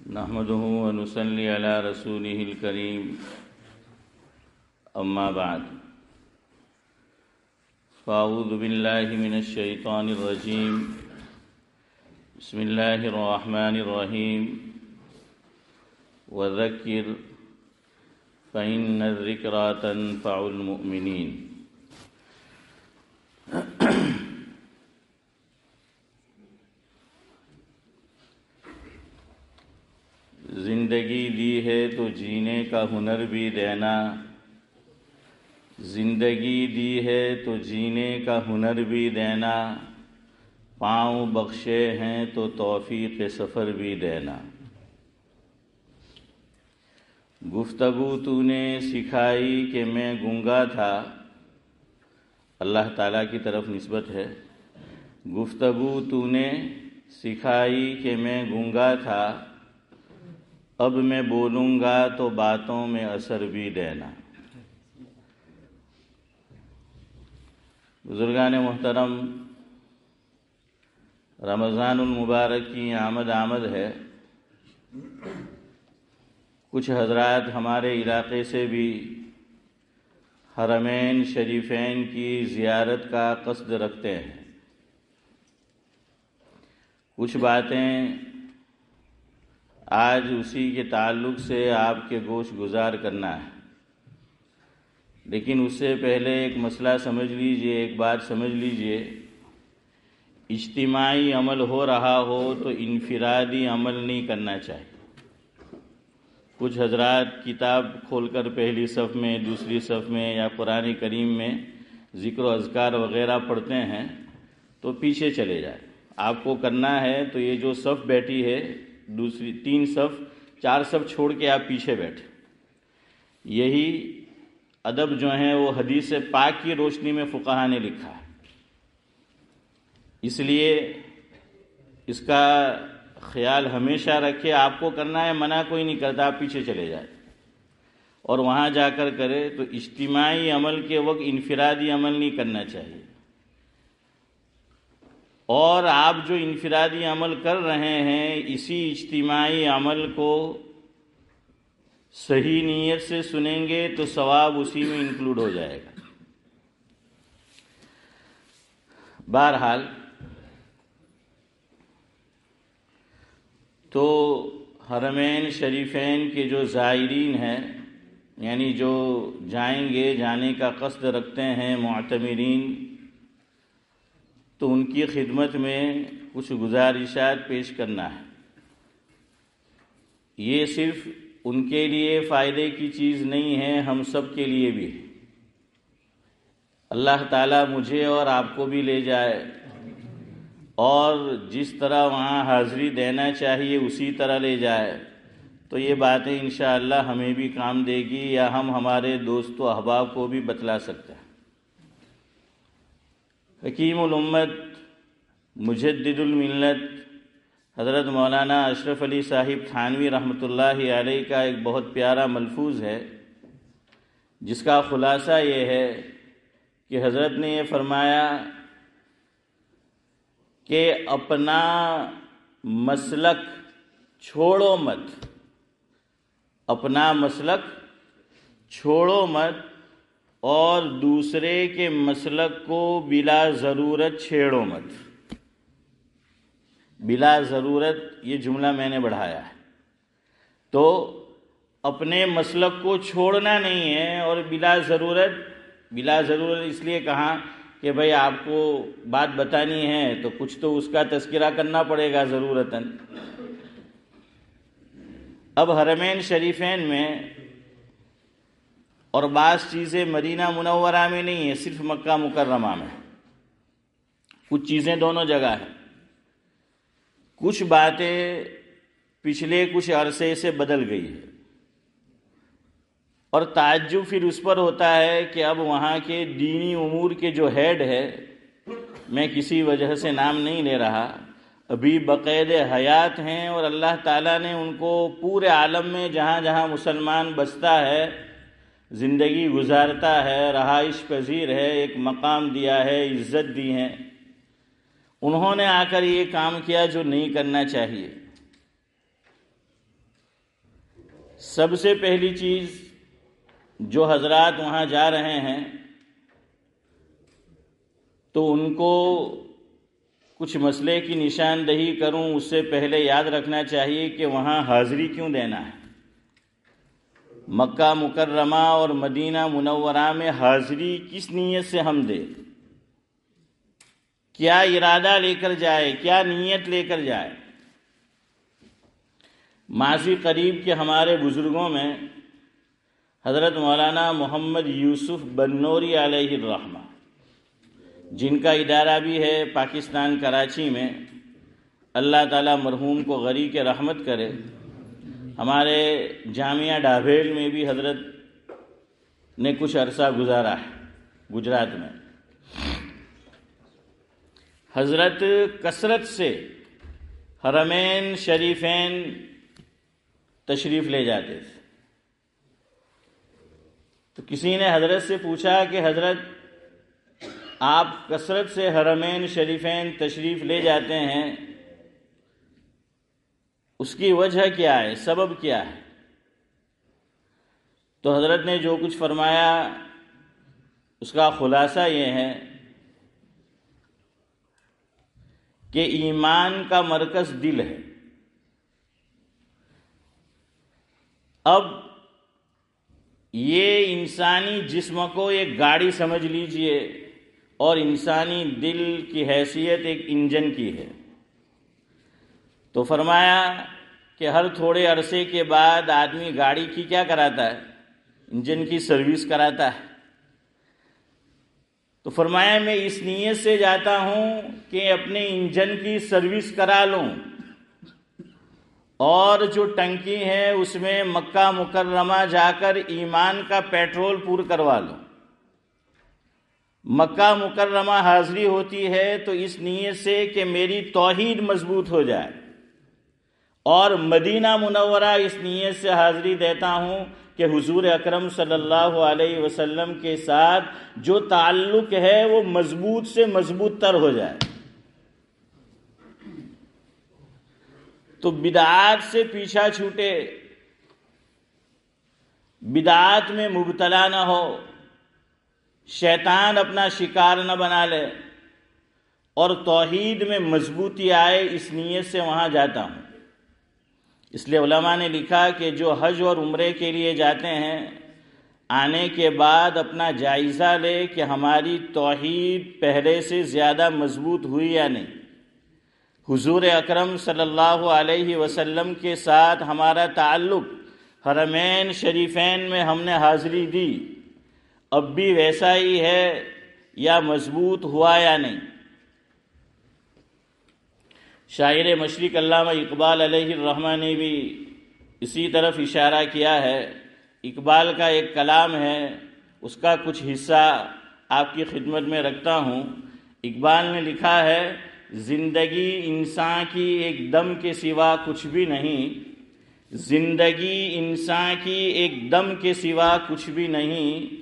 نحمده ونصلي على رسوله الكريم أما بعد فأعوذ بالله من الشيطان الرجيم بسم الله الرحمن الرحيم وذكر فإن الذكرى تنفع المؤمنين۔ زندگی دی ہے تو جینے کا ہنر بھی دینا، زندگی دی ہے تو جینے کا ہنر بھی دینا، پاؤں بخشے ہیں تو توفیق سفر بھی دینا۔ گفتگو تو نے سکھائی کہ میں گونگا تھا، اللہ تعالیٰ کی طرف نسبت ہے۔ گفتگو تو نے سکھائی کہ میں گونگا تھا، اب میں بولوں گا تو باتوں میں اثر بھی دینا۔ بزرگان محترم، رمضان المبارک کی آمد ہے۔ کچھ حضرات ہمارے علاقے سے بھی حرمین شریفین کی زیارت کا قصد رکھتے ہیں۔ کچھ باتیں آج اسی کے تعلق سے آپ کے گوش گزار کرنا ہے، لیکن اس سے پہلے ایک مسئلہ سمجھ لیجئے، ایک بات سمجھ لیجئے۔ اجتماعی عمل ہو رہا ہو تو انفرادی عمل نہیں کرنا چاہیے۔ کچھ حضرات کتاب کھول کر پہلی صف میں، دوسری صف میں یا قرآن کریم میں ذکر و اذکار وغیرہ پڑھتے ہیں تو پیچھے چلے جائیں۔ آپ کو کرنا ہے تو یہ جو صف بیٹھی ہے، دوسری 3 صف 4 صف چھوڑ کے آپ پیچھے بیٹھے۔ یہی ادب جو ہیں وہ حدیث پاک کی روشنی میں فقہا نے لکھا ہے، اس لیے اس کا خیال ہمیشہ رکھے۔ آپ کو کرنا ہے، منع کوئی نہیں کرتا، آپ پیچھے چلے جائیں اور وہاں جا کر کرے۔ تو اجتماعی عمل کے وقت انفرادی عمل نہیں کرنا چاہیے، اور آپ جو انفرادی عمل کر رہے ہیں اسی اجتماعی عمل کو صحیح نیت سے سنیں گے تو ثواب اسی میں انکلوڈ ہو جائے گا۔ بہرحال تو حرمین شریفین کے جو زائرین ہیں، یعنی جو جائیں گے، جانے کا قصد رکھتے ہیں معتمرین، تو ان کی خدمت میں کچھ گزارشات پیش کرنا ہے۔ یہ صرف ان کے لیے فائدے کی چیز نہیں ہے، ہم سب کے لیے بھی ہے۔ اللہ تعالیٰ مجھے اور آپ کو بھی لے جائے، اور جس طرح وہاں حاضری دینا چاہیے اسی طرح لے جائے، تو یہ باتیں انشاءاللہ ہمیں بھی کام دے گی، یا ہم ہمارے دوست و احباب کو بھی بتلا سکتے ہیں۔ حکیم الامت، مجدد الملت حضرت مولانا اشرف علی صاحب تھانوی رحمۃ اللہ علیہ کا ایک بہت پیارا ملفوظ ہے، جس کا خلاصہ یہ ہے کہ حضرت نے یہ فرمایا کہ اپنا مسلک چھوڑو مت، اپنا مسلک چھوڑو مت، اور دوسرے کے مسلک کو بلا ضرورت چھیڑو مت۔ بلا ضرورت یہ جملہ میں نے بڑھایا ہے، تو اپنے مسلک کو چھوڑنا نہیں ہے، اور بلا ضرورت اس لیے کہا کہ بھئی آپ کو بات بتانی ہے تو کچھ تو اس کا تذکرہ کرنا پڑے گا ضرورتاً۔ اب حرمین شریفین میں، اور بعض چیزیں مدینہ منورہ میں نہیں ہیں، صرف مکہ مکرمہ میں، کچھ چیزیں دونوں جگہ ہیں۔ کچھ باتیں پچھلے کچھ عرصے سے بدل گئی ہے، اور تعجب پھر اس پر ہوتا ہے کہ اب وہاں کے دینی امور کے جو ہیڈ ہے، میں کسی وجہ سے نام نہیں لے رہا، ابھی بقید حیات ہیں، اور اللہ تعالیٰ نے ان کو پورے عالم میں جہاں جہاں مسلمان بستا ہے، زندگی گزارتا ہے، رہائش پذیر ہے، ایک مقام دیا ہے، عزت دی ہے، انہوں نے آ کر یہ کام کیا جو نہیں کرنا چاہیے۔ سب سے پہلی چیز جو حضرات وہاں جا رہے ہیں تو ان کو کچھ مسئلے کی نشاندہی کروں اس سے پہلے یاد رکھنا چاہیے کہ وہاں حاضری کیوں دینا ہے۔ مکہ مکرمہ اور مدینہ منورہ میں حاضری کس نیت سے ہم دیں، کیا ارادہ لے کر جائے، کیا نیت لے کر جائے۔ ماضی قریب کے ہمارے بزرگوں میں حضرت مولانا محمد یوسف بنوری علیہ الرحمہ، جن کا ادارہ بھی ہے پاکستان کراچی میں، اللہ تعالیٰ مرحوم کو غریق رحمت کرے، ہمارے جامعہ ڈابھیل میں بھی حضرت نے کچھ عرصہ گزارا ہے گجرات میں۔ حضرت کثرت سے حرمین شریفین تشریف لے جاتے تھے۔ تو کسی نے حضرت سے پوچھا کہ حضرت آپ کثرت سے حرمین شریفین تشریف لے جاتے ہیں، اس کی وجہ کیا ہے، سبب کیا ہے؟ تو حضرت نے جو کچھ فرمایا اس کا خلاصہ یہ ہے کہ ایمان کا مرکز دل ہے۔ اب یہ انسانی جسم کو ایک گاڑی سمجھ لیجئے اور انسانی دل کی حیثیت ایک انجن کی ہے۔ تو فرمایا کہ ہر تھوڑے عرصے کے بعد آدمی گاڑی کی کیا کراتا ہے، انجن کی سروس کراتا ہے۔ تو فرمایا میں اس نیت سے جاتا ہوں کہ اپنے انجن کی سروس کرا لوں، اور جو ٹنکی ہے اس میں مکہ مکرمہ جا کر ایمان کا پیٹرول پور کروا لوں۔ مکہ مکرمہ حاضری ہوتی ہے تو اس نیت سے کہ میری توحید مضبوط ہو جائے، اور مدینہ منورہ اس نیت سے حاضری دیتا ہوں کہ حضور اکرم صلی اللہ علیہ وسلم کے ساتھ جو تعلق ہے وہ مضبوط سے مضبوط تر ہو جائے۔ تو بدعات سے پیچھا چھوٹے، بدعات میں مبتلا نہ ہو، شیطان اپنا شکار نہ بنا لے، اور توحید میں مضبوطی آئے، اس نیت سے وہاں جاتا ہوں۔ اس لیے علماء نے لکھا کہ جو حج اور عمرے کے لیے جاتے ہیں، آنے کے بعد اپنا جائزہ لے کہ ہماری توحید پہلے سے زیادہ مضبوط ہوئی یا نہیں، حضور اکرم صلی اللہ علیہ وسلم کے ساتھ ہمارا تعلق، حرمین شریفین میں ہم نے حاضری دی، اب بھی ویسا ہی ہے یا مضبوط ہوا یا نہیں۔ شاعر مشرق علامہ اقبال علیہ الرحمہ نے بھی اسی طرف اشارہ کیا ہے۔ اقبال کا ایک کلام ہے، اس کا کچھ حصہ آپ کی خدمت میں رکھتا ہوں۔ اقبال نے لکھا ہے، زندگی انسان کی ایک دم کے سوا کچھ بھی نہیں، زندگی انسان کی ایک دم کے سوا کچھ بھی نہیں،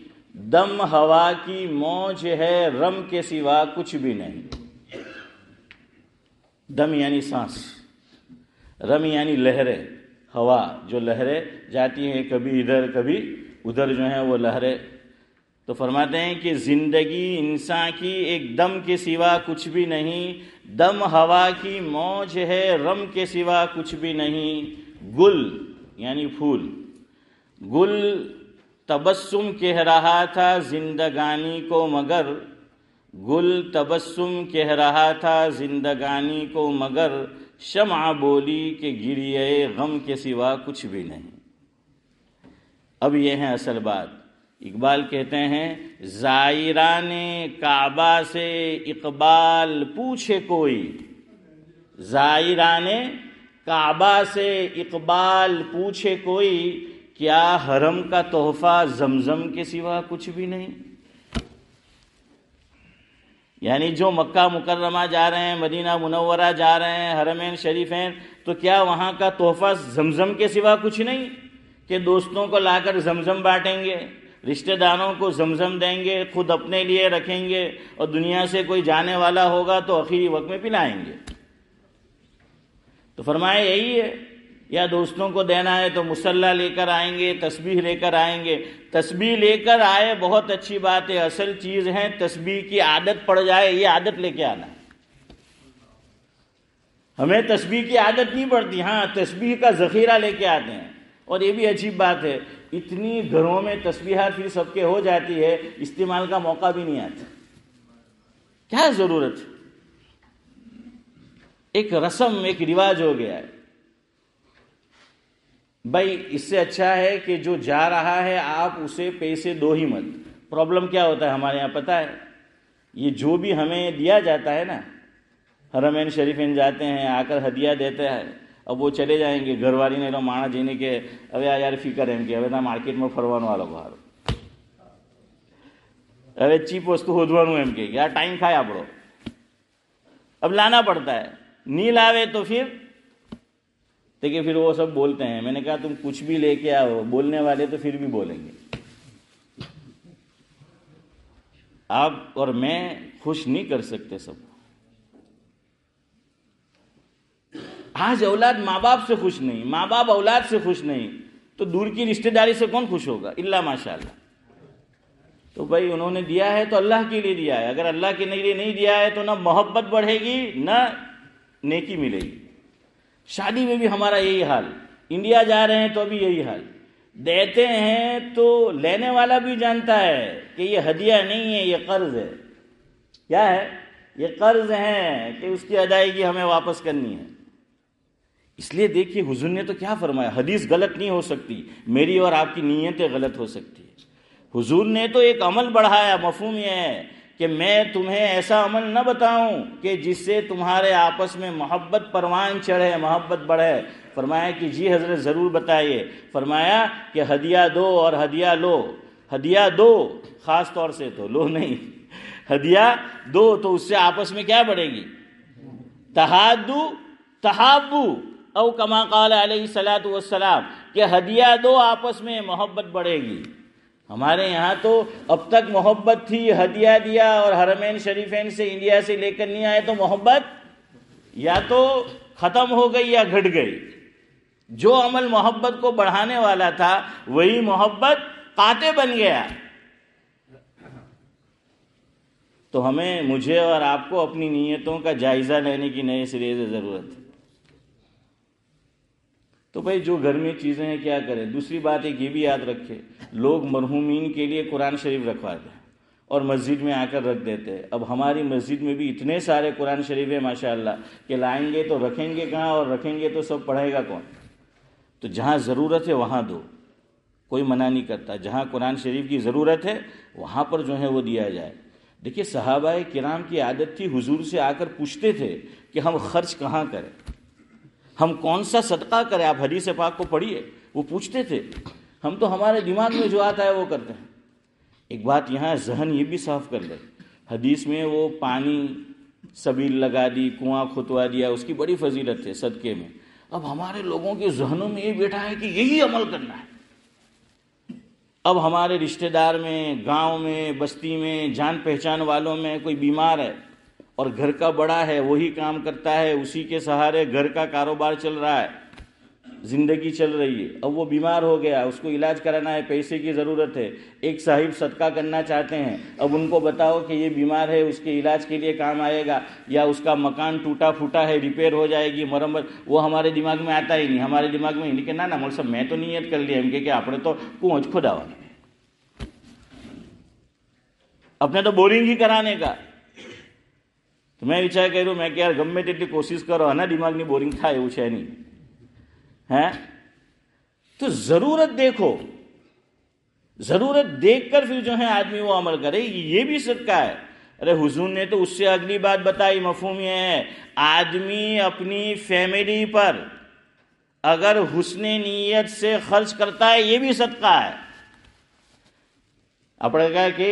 دم ہوا کی موج ہے رم کے سوا کچھ بھی نہیں۔ دم یعنی سانس، رم یعنی لہریں، ہوا جو لہریں جاتی ہیں کبھی ادھر کبھی ادھر جو ہیں وہ لہریں۔ تو فرماتے ہیں کہ زندگی انسان کی ایک دم کے سوا کچھ بھی نہیں، دم ہوا کی موج ہے رم کے سوا کچھ بھی نہیں۔ گل یعنی پھول، گل تبسم کہہ رہا تھا زندگانی کو مگر، گل تبسم کہہ رہا تھا زندگانی کو مگر، شمع بولی کہ گریے غم کے سوا کچھ بھی نہیں۔ اب یہ ہے اصل بات۔ اقبال کہتے ہیں، زائران کعبہ سے اقبال پوچھے کوئی، زائران کعبہ سے اقبال پوچھے کوئی، کیا حرم کا تحفہ زمزم کے سوا کچھ بھی نہیں۔ یعنی جو مکہ مکرمہ جا رہے ہیں، مدینہ منورہ جا رہے ہیں، حرمین شریفین، تو کیا وہاں کا تحفہ زمزم کے سوا کچھ نہیں کہ دوستوں کو لا کر زمزم بانٹیں گے، رشتہ داروں کو زمزم دیں گے، خود اپنے لیے رکھیں گے، اور دنیا سے کوئی جانے والا ہوگا تو آخری وقت میں پلائیں گے۔ تو فرمایا یہی ہے، یا دوستوں کو دینا ہے تو مصلی لے کر آئیں گے، تسبیح لے کر آئیں گے. تسبیح لے کر آئے بہت اچھی بات ہے، اصل چیز ہے تسبیح کی عادت پڑ جائے، یہ عادت لے کے آنا ہے. ہمیں تسبیح کی عادت نہیں پڑتی، ہاں تسبیح کا ذخیرہ لے کے آتے ہیں. اور یہ بھی عجیب بات ہے، اتنی گھروں میں تسبیحات پھر سب کے ہو جاتی ہے، استعمال کا موقع بھی نہیں آتا. کیا ضرورت ہے؟ ایک رسم، ایک رواج ہو گیا ہے. بھائی اس سے اچھا ہے کہ جو جا رہا ہے آپ اسے پیسے دو ہی مت. پرابلم کیا ہوتا ہے ہمارے یہاں پتہ ہے؟ یہ جو بھی ہمیں دیا جاتا ہے نا، حرمین شریفین جاتے ہیں، آ کر ہدیہ دیتے ہیں، اب وہ چلے جائیں گے، گھر والی نے رو مانا جینے کے اب یار فکر ہے کہ اب مارکیٹ میں فروانے والا بہار اب چیپ وستو ہودوانو ایم کے یار ٹائم کھائے آپڑو، اب لانا پڑتا ہے. نہیں لاوے تو پھر دیکھیے پھر وہ سب بولتے ہیں. میں نے کہا تم کچھ بھی لے کے آؤ، بولنے والے تو پھر بھی بولیں گے. آپ اور میں خوش نہیں کر سکتے سب. آج اولاد ماں باپ سے خوش نہیں، ماں باپ اولاد سے خوش نہیں، تو دور کی رشتہ داری سے کون خوش ہوگا؟ الا ماشاء اللہ. تو بھائی انہوں نے دیا ہے تو اللہ کے لیے دیا ہے. اگر اللہ کے لیے نہیں دیا ہے تو نہ محبت بڑھے گی نہ نیکی ملے گی. شادی میں بھی ہمارا یہی حال. انڈیا جا رہے ہیں تو بھی یہی حال. دیتے ہیں تو لینے والا بھی جانتا ہے کہ یہ ہدیہ نہیں ہے، یہ قرض ہے. کیا ہے؟ یہ قرض ہے کہ اس کی ادائیگی ہمیں واپس کرنی ہے. اس لیے دیکھیے حضور نے تو کیا فرمایا. حدیث غلط نہیں ہو سکتی، میری اور آپ کی نیتیں غلط ہو سکتی ہے. حضور نے تو ایک عمل بڑھایا. مفہوم یہ ہے کہ میں تمہیں ایسا عمل نہ بتاؤں کہ جس سے تمہارے آپس میں محبت پروان چڑھے، محبت بڑھے. فرمایا کہ جی حضرت ضرور بتائیے. فرمایا کہ ہدیہ دو اور ہدیہ لو. ہدیہ دو خاص طور سے، تو لو نہیں، ہدیہ دو تو اس سے آپس میں کیا بڑھے گی؟ تحادو تحابو، او کما قال علیہ الصلوۃ والسلام، کہ ہدیہ دو آپس میں محبت بڑھے گی. ہمارے یہاں تو اب تک محبت تھی، ہدیہ دیا اور حرمین شریفین سے انڈیا سے لے کر نہیں آئے تو محبت یا تو ختم ہو گئی یا گھٹ گئی. جو عمل محبت کو بڑھانے والا تھا وہی محبت قاطع بن گیا. تو ہمیں، مجھے اور آپ کو اپنی نیتوں کا جائزہ لینے کی نئے سرے سے ضرورت ہے. تو بھائی جو گھر میں چیزیں ہیں کیا کریں. دوسری بات ایک یہ بھی یاد رکھے، لوگ مرحومین کے لیے قرآن شریف رکھواتے ہیں اور مسجد میں آ کر رکھ دیتے ہیں. اب ہماری مسجد میں بھی اتنے سارے قرآن شریف ہیں ماشاءاللہ کہ لائیں گے تو رکھیں گے کہاں، اور رکھیں گے تو سب پڑھے گا کون؟ تو جہاں ضرورت ہے وہاں دو، کوئی منع نہیں کرتا. جہاں قرآن شریف کی ضرورت ہے وہاں پر جو ہے وہ دیا جائے. دیکھیے صحابہ کرام کی عادت تھی، حضور سے آ کر پوچھتے تھے کہ ہم خرچ کہاں کریں، ہم کون سا صدقہ کریں. آپ حدیث پاک کو پڑھیے، وہ پوچھتے تھے. ہم تو ہمارے دماغ میں جو آتا ہے وہ کرتے ہیں. ایک بات یہاں ذہن یہ بھی صاف کر لے، حدیث میں وہ پانی سبیل لگا دی، کنواں کھتوا دیا، اس کی بڑی فضیلت ہے صدقے میں. اب ہمارے لوگوں کے ذہنوں میں یہ بیٹھا ہے کہ یہی عمل کرنا ہے. اب ہمارے رشتہ دار میں، گاؤں میں، بستی میں، جان پہچان والوں میں کوئی بیمار ہے اور گھر کا بڑا ہے، وہی کام کرتا ہے، اسی کے سہارے گھر کا کاروبار چل رہا ہے، زندگی چل رہی ہے. اب وہ بیمار ہو گیا، اس کو علاج کرانا ہے، پیسے کی ضرورت ہے. ایک صاحب صدقہ کرنا چاہتے ہیں. اب ان کو بتاؤ کہ یہ بیمار ہے، اس کے علاج کے لیے کام آئے گا، یا اس کا مکان ٹوٹا پھوٹا ہے، ریپیئر ہو جائے گی، مرمت، وہ ہمارے دماغ میں آتا ہی نہیں. ہمارے دماغ میں نہیں کہ نہ مول صاحب میں تو نیت کر لیا کہ اپنے تو کنویں کھدا ہوا، اپنے تو بورنگ ہی کرانے کا. تو میں وچار کروں میں کہ یار گમે તેટલી કોશિશ કરો આના દિમાગની બોરિંગ થાય એવું છે નહીં. ہیں تو ضرورت دیکھو، ضرورت دیکھ کر پھر جو ہے آدمی وہ عمل کرے. یہ بھی صدقہ ہے. ارے حضور نے تو اس سے اگلی بات بتائی. مفہوم یہ ہے آدمی اپنی فیملی پر اگر حسن نیت سے خرچ کرتا ہے یہ بھی صدقہ ہے. આપણે કહે કે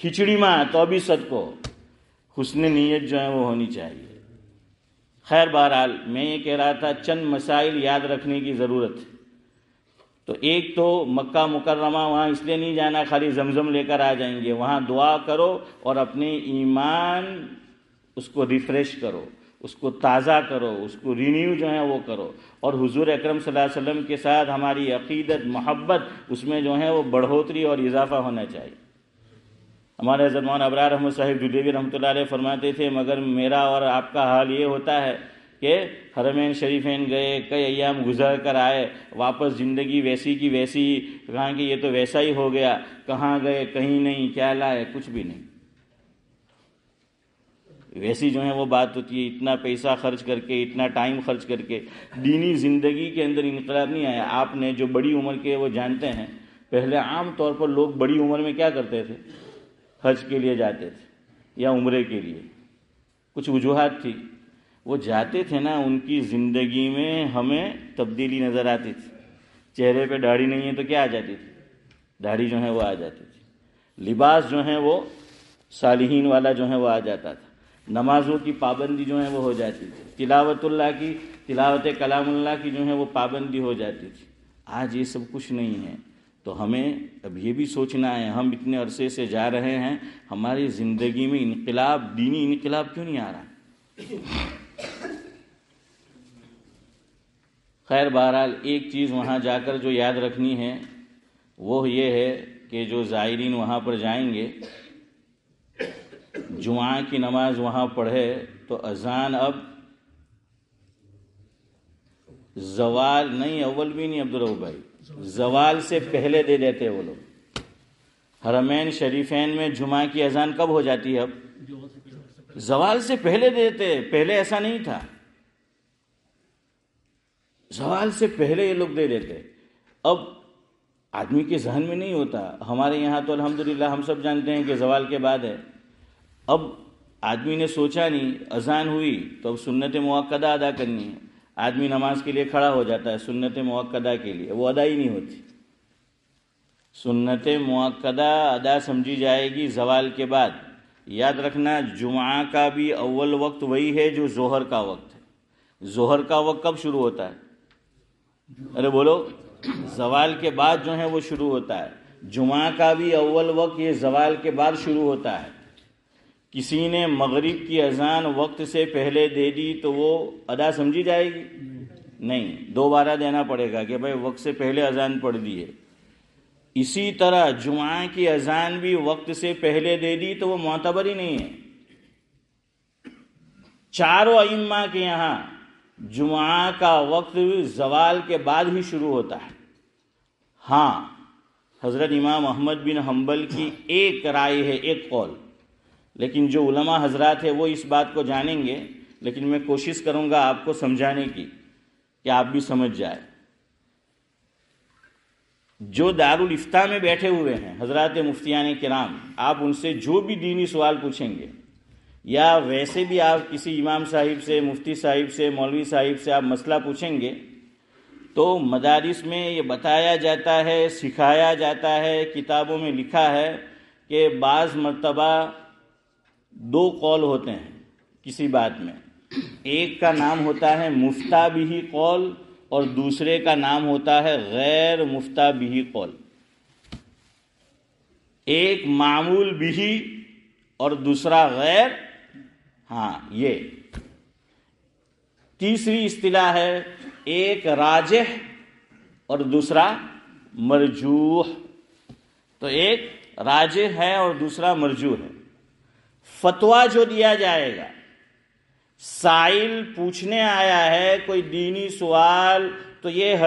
ખીચડીમાં તો بھی صدقو. حسن نیت جو ہے وہ ہونی چاہیے. خیر بہرحال میں یہ کہہ رہا تھا چند مسائل یاد رکھنے کی ضرورت ہے. تو ایک تو مکہ مکرمہ وہاں اس لیے نہیں جانا خالی زمزم لے کر آ جائیں گے. وہاں دعا کرو اور اپنے ایمان اس کو ریفریش کرو، اس کو تازہ کرو، اس کو رینیو جو ہے وہ کرو، اور حضور اکرم صلی اللہ علیہ وسلم کے ساتھ ہماری عقیدت، محبت، اس میں جو ہے وہ بڑھوتری اور اضافہ ہونا چاہیے۔ ہمارے حضرت مولانا ابرار احمد صاحب دہلوی رحمۃ اللہ علیہ فرماتے تھے مگر میرا اور آپ کا حال یہ ہوتا ہے کہ حرمین شریفین گئے، کئی ایام گزر کر آئے، واپس زندگی ویسی کی ویسی، کہاں کہ یہ تو ویسا ہی ہو گیا، کہاں گئے کہیں نہیں، کیا لائے کچھ بھی نہیں۔ ویسی جو ہے وہ بات ہوتی ہے، اتنا پیسہ خرچ کر کے، اتنا ٹائم خرچ کر کے دینی زندگی کے اندر انقلاب نہیں آیا۔ آپ نے جو بڑی عمر کے وہ جانتے ہیں، پہلے عام طور پر لوگ بڑی عمر میں کیا کرتے تھے؟ حج کے لیے جاتے تھے یا عمرے کے لیے، کچھ وجوہات تھی، وہ جاتے تھے نا، ان کی زندگی میں ہمیں تبدیلی نظر آتی تھی۔ چہرے پہ داڑھی نہیں ہے تو کیا آ جاتی تھی؟ داڑھی جو ہے وہ آ جاتی تھی۔ لباس جو ہے وہ صالحین والا جو ہے وہ آ جاتا تھا۔ نمازوں کی پابندی جو ہے وہ ہو جاتی تھی، تلاوت اللہ کی، تلاوت کلام اللہ کی جو ہے وہ پابندی ہو جاتی تھی۔ آج یہ سب کچھ نہیں ہے، تو ہمیں اب یہ بھی سوچنا ہے، ہم اتنے عرصے سے جا رہے ہیں، ہماری زندگی میں انقلاب، دینی انقلاب کیوں نہیں آ رہا؟ خیر بہرحال ایک چیز وہاں جا کر جو یاد رکھنی ہے وہ یہ ہے کہ جو زائرین وہاں پر جائیں گے، جمعہ کی نماز وہاں پڑھے تو اذان اب زوال نہیں، اول بھی نہیں عبدالرؤف بھائی، زوال سے پہلے دے دیتے وہ لوگ۔ حرمین شریفین میں جمعہ کی اذان کب ہو جاتی ہے؟ اب زوال سے پہلے دیتے، پہلے ایسا نہیں تھا، زوال سے پہلے یہ لوگ دے دیتے۔ اب آدمی کے ذہن میں نہیں ہوتا، ہمارے یہاں تو الحمدللہ ہم سب جانتے ہیں کہ زوال کے بعد ہے۔ اب آدمی نے سوچا نہیں، اذان ہوئی تو اب سنت مؤکدہ ادا کرنی ہے، آدمی نماز کے لیے کھڑا ہو جاتا ہے سنت مؤکدہ کے لیے، وہ ادا ہی نہیں ہوتی۔ سنت مؤکدہ ادا سمجھی جائے گی زوال کے بعد۔ یاد رکھنا جمعہ کا بھی اول وقت وہی ہے جو ظہر کا وقت ہے۔ ظہر کا وقت کب شروع ہوتا ہے؟ ارے بولو، زوال کے بعد جو ہے وہ شروع ہوتا ہے۔ جمعہ کا بھی اول وقت یہ زوال کے بعد شروع ہوتا ہے۔ کسی نے مغرب کی اذان وقت سے پہلے دے دی تو وہ ادا سمجھی جائے گی؟ نہیں، دوبارہ دینا پڑے گا کہ بھائی وقت سے پہلے اذان پڑھ دی ہے۔ اسی طرح جمعہ کی اذان بھی وقت سے پہلے دے دی تو وہ معتبر ہی نہیں ہے۔ چاروں ائمہ کے یہاں جمعہ کا وقت زوال کے بعد ہی شروع ہوتا ہے۔ ہاں، حضرت امام احمد بن حنبل کی ایک رائے ہے، ایک قول، لیکن جو علماء حضرات ہیں وہ اس بات کو جانیں گے، لیکن میں کوشش کروں گا آپ کو سمجھانے کی کہ آپ بھی سمجھ جائے۔ جو دارالافتاء میں بیٹھے ہوئے ہیں حضرات مفتیان کرام، آپ ان سے جو بھی دینی سوال پوچھیں گے، یا ویسے بھی آپ کسی امام صاحب سے، مفتی صاحب سے، مولوی صاحب سے آپ مسئلہ پوچھیں گے تو مدارس میں یہ بتایا جاتا ہے، سکھایا جاتا ہے، کتابوں میں لکھا ہے کہ بعض مرتبہ دو قول ہوتے ہیں کسی بات میں، ایک کا نام ہوتا ہے مفتہ بہ قول اور دوسرے کا نام ہوتا ہے غیر مفتہ بہ قول۔ ایک معمول بہ اور دوسرا غیر، ہاں یہ تیسری اصطلاح ہے، ایک راجح اور دوسرا مرجوح۔ تو ایک راجح ہے اور دوسرا مرجوح ہے۔ فتویٰ جو دیا جائے گا، سائل پوچھنے آیا ہے کوئی دینی سوال، تو یہ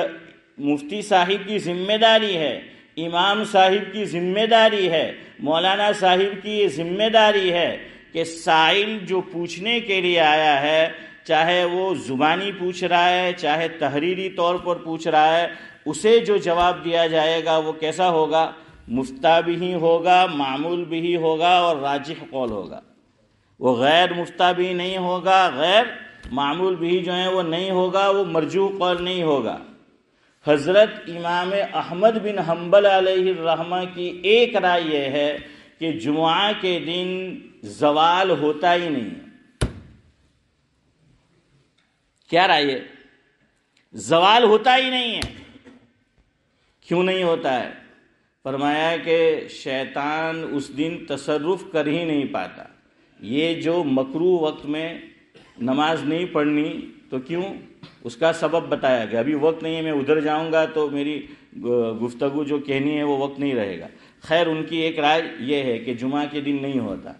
مفتی صاحب کی ذمہ داری ہے، امام صاحب کی ذمہ داری ہے، مولانا صاحب کی یہ ذمہ داری ہے کہ سائل جو پوچھنے کے لیے آیا ہے، چاہے وہ زبانی پوچھ رہا ہے، چاہے تحریری طور پر پوچھ رہا ہے، اسے جو جواب دیا جائے گا وہ کیسا ہوگا؟ مفتہ بھی ہوگا، معمول بھی ہوگا اور راجح قول ہوگا۔ وہ غیر مفتہ بھی نہیں ہوگا، غیر معمول بھی جو ہے وہ نہیں ہوگا، وہ مرجوح قول نہیں ہوگا۔ حضرت امام احمد بن حنبل علیہ الرحمہ کی ایک رائے یہ ہے کہ جمعہ کے دن زوال ہوتا ہی نہیں ہے۔ کیا رائے ہے؟ زوال ہوتا ہی نہیں ہے۔ کیوں نہیں ہوتا ہے؟ فرمایا کہ شیطان اس دن تصرف کر ہی نہیں پاتا۔ یہ جو مکروہ وقت میں نماز نہیں پڑھنی تو کیوں؟ اس کا سبب بتایا گیا. ابھی وقت نہیں ہے، میں ادھر جاؤں گا تو میری گفتگو جو کہنی ہے وہ وقت نہیں رہے گا. خیر، ان کی ایک رائے یہ ہے کہ جمعہ کے دن نہیں ہوتا.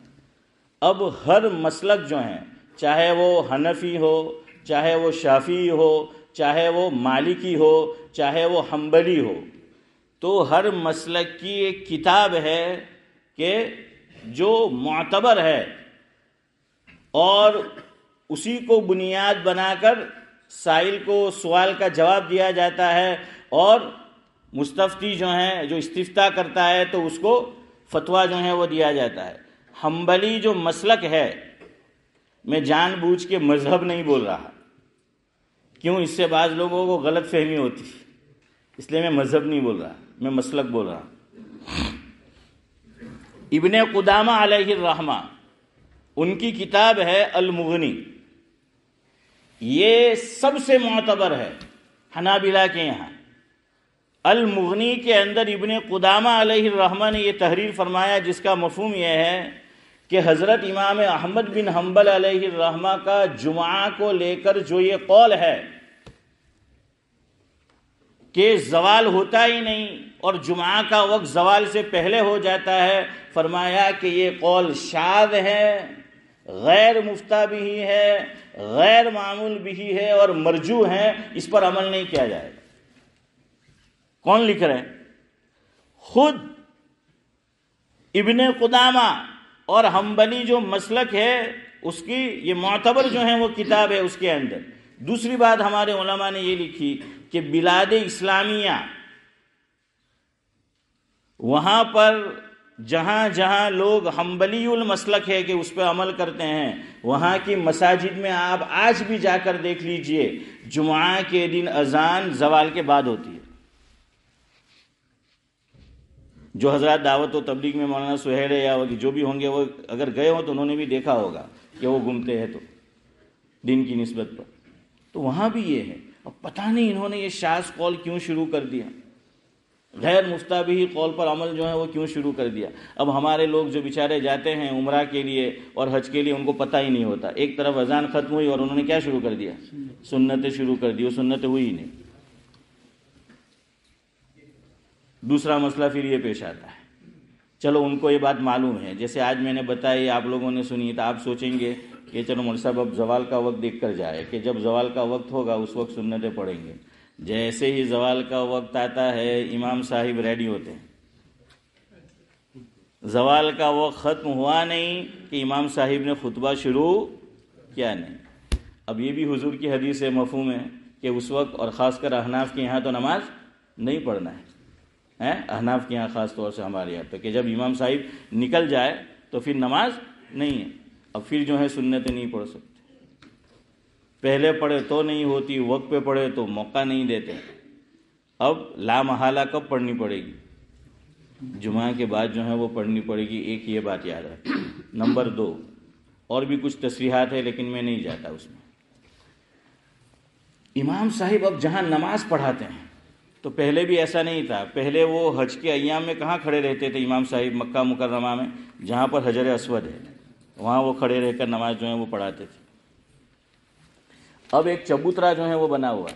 اب ہر مسلک جو ہیں، چاہے وہ حنفی ہو، چاہے وہ شافعی ہو، چاہے وہ مالکی ہو، چاہے وہ حنبلی ہو، تو ہر مسلک کی ایک کتاب ہے کہ جو معتبر ہے اور اسی کو بنیاد بنا کر سائل کو سوال کا جواب دیا جاتا ہے، اور مستفتی جو ہیں، جو استفتاء کرتا ہے تو اس کو فتویٰ جو ہے وہ دیا جاتا ہے. حنبلی جو مسلک ہے، میں جان بوجھ کے مذہب نہیں بول رہا، کیوں؟ اس سے بعض لوگوں کو غلط فہمی ہوتی، اس لیے میں مذہب نہیں بول رہا، میں مسلک بول رہا. ابن قدامہ علیہ الرحمہ، ان کی کتاب ہے المغنی، یہ سب سے معتبر ہے حنابلہ کے یہاں. المغنی کے اندر ابن قدامہ علیہ الرحمہ نے یہ تحریر فرمایا، جس کا مفہوم یہ ہے کہ حضرت امام احمد بن حنبل علیہ الرحمہ کا جمعہ کو لے کر جو یہ قول ہے کہ زوال ہوتا ہی نہیں اور جمعہ کا وقت زوال سے پہلے ہو جاتا ہے، فرمایا کہ یہ قول شاذ ہے، غیر مفتہ بھی ہے، غیر معمول بھی ہے اور مرجوح ہے، اس پر عمل نہیں کیا جائے گا. کون لکھ رہے ہیں؟ خود ابن قدامہ. اور حنبلی جو مسلک ہے اس کی یہ معتبر جو ہیں وہ کتاب ہے اس کے اندر. دوسری بات ہمارے علماء نے یہ لکھی کہ بلاد اسلامیہ، وہاں پر جہاں جہاں لوگ حنبلی المسلک ہے کہ اس پہ عمل کرتے ہیں، وہاں کی مساجد میں آپ آج بھی جا کر دیکھ لیجئے، جمعہ کے دن اذان زوال کے بعد ہوتی ہے. جو حضرات دعوت و تبلیغ میں مولانا سہیل یا جو بھی ہوں گے، وہ اگر گئے ہوں تو انہوں نے بھی دیکھا ہوگا کہ وہ گھومتے ہیں تو دن کی نسبت پر، تو وہاں بھی یہ ہے. اب پتہ نہیں انہوں نے یہ شاذ قول کیوں شروع کر دیا، غیر مفتہ بھی قول پر عمل جو ہے وہ کیوں شروع کر دیا. اب ہمارے لوگ جو بیچارے جاتے ہیں عمرہ کے لیے اور حج کے لیے، ان کو پتہ ہی نہیں ہوتا. ایک طرف اذان ختم ہوئی اور انہوں نے کیا شروع کر دیا؟ سنتیں شروع کر دی. وہ سنتیں ہوئی ہی نہیں. دوسرا مسئلہ پھر یہ پیش آتا ہے، چلو ان کو یہ بات معلوم ہے، جیسے آج میں نے بتائی، آپ لوگوں نے سنی، تو آپ سوچیں گے کہ چلو مولوی صاحب اب زوال کا وقت دیکھ کر جائے کہ جب زوال کا وقت ہوگا اس وقت سنتیں پڑھیں گے. جیسے ہی زوال کا وقت آتا ہے امام صاحب ریڈی ہوتے ہیں. زوال کا وقت ختم ہوا نہیں کہ امام صاحب نے خطبہ شروع کیا نہیں. اب یہ بھی حضور کی حدیث سے مفہوم ہے کہ اس وقت، اور خاص کر احناف کے یہاں تو نماز نہیں پڑھنا ہے. احناف کے یہاں خاص طور سے ہمارے یہاں تو کہ جب امام صاحب نکل جائے تو پھر نماز نہیں ہے. اب پھر جو ہے سنتیں نہیں پڑھ سکتے. پہلے پڑھے تو نہیں ہوتی، وقت پہ پڑھے تو موقع نہیں دیتے. اب لا محالہ کب پڑھنی پڑے گی؟ جمعہ کے بعد جو ہے وہ پڑھنی پڑے گی. ایک یہ بات یاد رکھیں. نمبر 2، اور بھی کچھ تصریحات ہے لیکن میں نہیں جاتا اس میں. امام صاحب اب جہاں نماز پڑھاتے ہیں تو پہلے بھی ایسا نہیں تھا. پہلے وہ حج کے ایام میں کہاں کھڑے رہتے تھے امام صاحب؟ مکہ مکرمہ میں جہاں پر حجر اسود ہے وہاں وہ کھڑے رہ کر نماز جو ہے وہ پڑھاتے تھے. اب ایک چبوترا جو ہے وہ بنا ہوا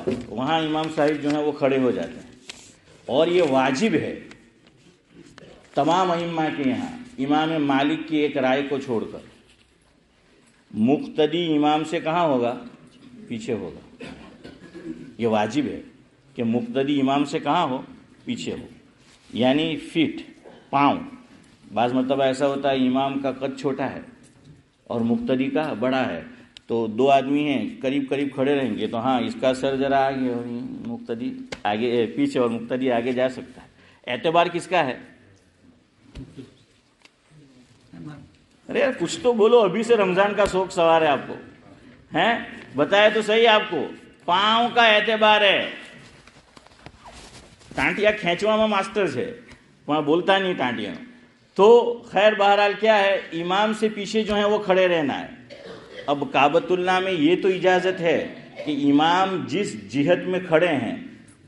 ہے، وہاں امام صاحب جو ہیں وہ کھڑے ہو جاتے ہیں. اور یہ واجب ہے تمام ائمہ کے یہاں، امام مالک کی ایک رائے کو چھوڑ کر. مقتدی امام سے کہاں ہوگا؟ پیچھے ہوگا. یہ واجب ہے کہ مقتدی امام سے کہاں ہو؟ پیچھے ہو. یعنی فٹ، پاؤں. بعض مرتبہ ایسا ہوتا ہے امام کا قد چھوٹا ہے اور مقتدی کا بڑا ہے، تو 2 آدمی ہیں قریب قریب کھڑے رہیں گے تو ہاں اس کا سر ذرا آگے اور مقتدی آگے پیچھے، اور مقتدی آگے جا سکتا ہے. اعتبار کس کا ہے؟ ارے یار کچھ تو بولو، ابھی سے رمضان کا شوق سوار ہے آپ کو. ہیں بتائے تو صحیح آپ کو. پاؤں کا اعتبار ہے. ٹانٹیا کھینچوا میں ماسٹر ہے، وہاں بولتا نہیں ٹانٹیا. تو خیر بہرحال کیا ہے، امام سے پیچھے جو ہیں وہ کھڑے رہنا ہے. اب کعبۃ اللہ میں یہ تو اجازت ہے کہ امام جس جہت میں کھڑے ہیں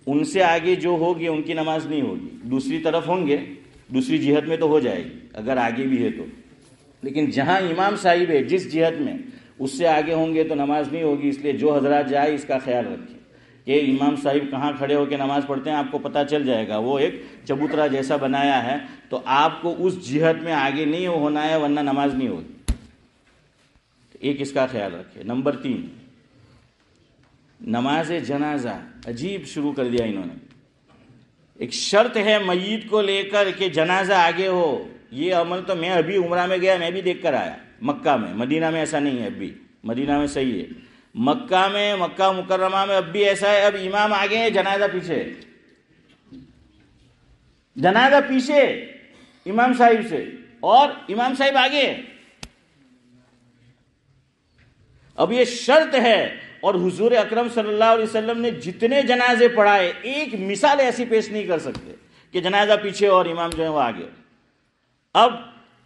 ان سے آگے جو ہوگی ان کی نماز نہیں ہوگی. دوسری طرف ہوں گے، دوسری جہت میں تو ہو جائے گی اگر آگے بھی ہے تو. لیکن جہاں امام صاحب ہے جس جہت میں اس سے آگے ہوں گے تو نماز نہیں ہوگی. اس لیے جو حضرات جائے اس کا خیال رکھیں کہ امام صاحب کہاں کھڑے ہو کے نماز پڑھتے ہیں. آپ کو پتہ چل جائے گا, وہ ایک چبوترا جیسا بنایا ہے, تو آپ کو اس جہت میں آگے نہیں ہونا ہے ورنہ نماز نہیں ہوگی. ایک اس کا خیال رکھیں. نمبر 3, نماز جنازہ عجیب شروع کر دیا انہوں نے. ایک شرط ہے میت کو لے کر کہ جنازہ آگے ہو. یہ عمل تو میں ابھی عمرہ میں گیا, میں بھی دیکھ کر آیا مکہ میں. مدینہ میں ایسا نہیں ہے ابھی, مدینہ میں صحیح ہے. مکہ میں, مکہ مکرمہ میں اب بھی ایسا ہے. اب امام آگے ہے, جنازہ پیچھے. جنازہ پیچھے امام صاحب سے اور امام صاحب آگے. اب یہ شرط ہے. اور حضور اکرم صلی اللہ علیہ وسلم نے جتنے جنازے پڑھائے ایک مثال ایسی پیش نہیں کر سکتے کہ جنازہ پیچھے اور امام جو ہے وہ آگے. اب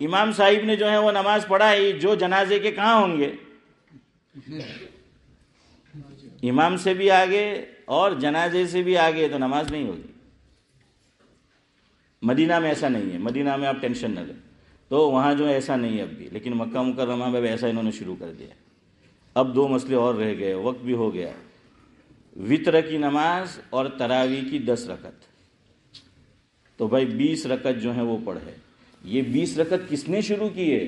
امام صاحب نے جو ہے وہ نماز پڑھائی, جو جنازے کے کہاں ہوں گے, امام سے بھی آگے اور جنازے سے بھی آگے, تو نماز نہیں ہوگی. مدینہ میں ایسا نہیں ہے, مدینہ میں آپ ٹینشن نہ لیں. تو وہاں جو ایسا نہیں ہے اب بھی, لیکن مکہ مکرمہ میں بھی ایسا انہوں نے شروع کر دیا. اب 2 مسئلے اور رہ گئے, وقت بھی ہو گیا. وطر کی نماز اور تراویح کی 10 رکعت. تو بھائی 20 رکعت جو ہیں وہ پڑھے. یہ 20 رکعت کس نے شروع کی ہے؟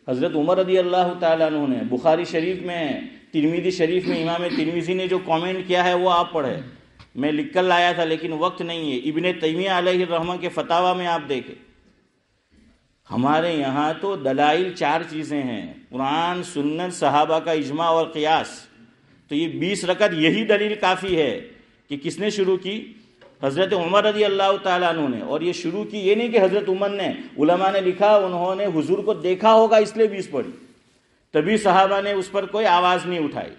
حضرت عمر رضی اللہ تعالیٰ عنہ نے. بخاری شریف میں, ترمذی شریف میں امام ترمذی نے جو کامنٹ کیا ہے وہ آپ پڑھے. میں لکھ کر لایا تھا لیکن وقت نہیں ہے. ابن تیمیہ علیہ الرحمہ کے فتاویٰ میں آپ دیکھیں. ہمارے یہاں تو دلائل 4 چیزیں ہیں, قرآن, سنت, صحابہ کا اجماع اور قیاس. تو یہ 20 رکعت یہی دلیل کافی ہے کہ کس نے شروع کی؟ حضرت عمر رضی اللہ تعالیٰ عنہ نے. اور یہ شروع کی یہ نہیں کہ حضرت عمر نے, علماء نے لکھا انہوں نے حضور کو دیکھا ہوگا اس لیے 20 پڑھی, تبھی صحابہ نے اس پر کوئی آواز نہیں اٹھائی.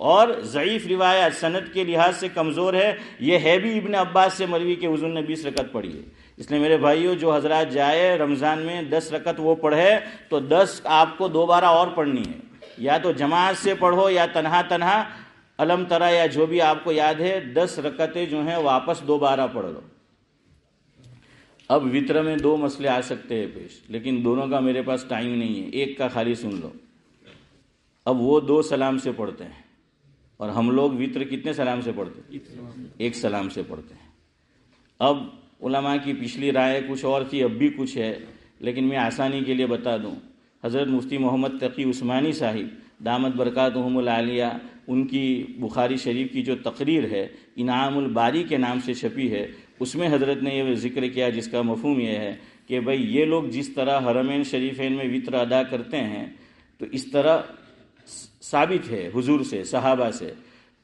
اور ضعیف روایت سند کے لحاظ سے کمزور ہے. یہ ہے بھی ابن عباس سے مروی کہ حضور نے 20 رکعت پڑھی ہے. اس لیے میرے بھائیوں, جو حضرات جائے رمضان میں 10 رکعت وہ پڑھے, تو 10 آپ کو دوبارہ اور پڑھنی ہے. یا تو جماعت سے پڑھو یا تنہا علم ترا یا جو بھی آپ کو یاد ہے. 10 رکعتیں جو ہیں واپس دوبارہ پڑھ لو. اب وطر میں 2 مسئلے آ سکتے ہیں پیش, لیکن دونوں کا میرے پاس ٹائم نہیں ہے. ایک کا خالی سن لو. اب وہ 2 سلام سے پڑھتے ہیں اور ہم لوگ وطر کتنے سلام سے پڑھتے ہیں؟ 1 سلام سے پڑھتے ہیں. اب علماء کی پچھلی رائے کچھ اور تھی, اب بھی کچھ ہے, لیکن میں آسانی کے لیے بتا دوں. حضرت مفتی محمد تقی عثمانی صاحب دامت برکاتہم العالیہ, ان کی بخاری شریف کی جو تقریر ہے انعام الباری کے نام سے چھپی ہے, اس میں حضرت نے یہ ذکر کیا جس کا مفہوم یہ ہے کہ بھئی یہ لوگ جس طرح حرمین شریفین میں وطر ادا کرتے ہیں تو اس طرح ثابت ہے حضور سے, صحابہ سے.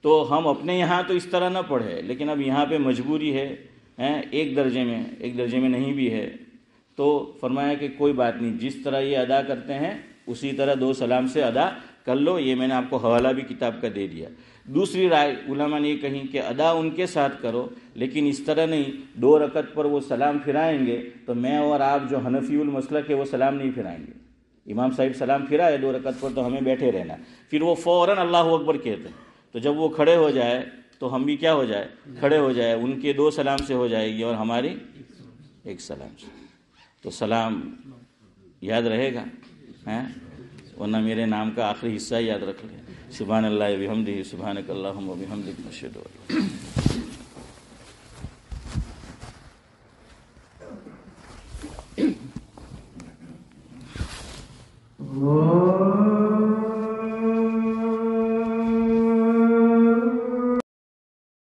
تو ہم اپنے یہاں تو اس طرح نہ پڑھے, لیکن اب یہاں پہ مجبوری ہے, ایک درجے میں نہیں بھی ہے. تو فرمایا کہ کوئی بات نہیں, جس طرح یہ ادا کرتے ہیں اسی طرح 2 سلام سے ادا کر لو. یہ میں نے آپ کو حوالہ بھی کتاب کا دے دیا. دوسری رائے علماء نے یہ کہیں کہ ادا ان کے ساتھ کرو, لیکن اس طرح نہیں. 2 رکعت پر وہ سلام پھرائیں گے تو میں اور آپ جو حنفی المسلک ہے وہ سلام نہیں پھرائیں گے. امام صاحب سلام پھرائے 2 رکعت پر تو ہمیں بیٹھے رہنا, پھر وہ فوراً اللہ اکبر کہتے ہیں. تو جب وہ کھڑے ہو جائے تو ہم بھی کیا ہو جائے, کھڑے ہو جائے. ان کے 2 سلام سے ہو جائے گی اور ہماری 1 سلام سے. تو سلام یاد رہے گا, ورنہ میرے نام کا آخری حصہ یاد رکھ لیں. سبحان اللہ و بحمدہ, سبحانک اللہم و بحمدک, نشہد ان لا الہ الا انت.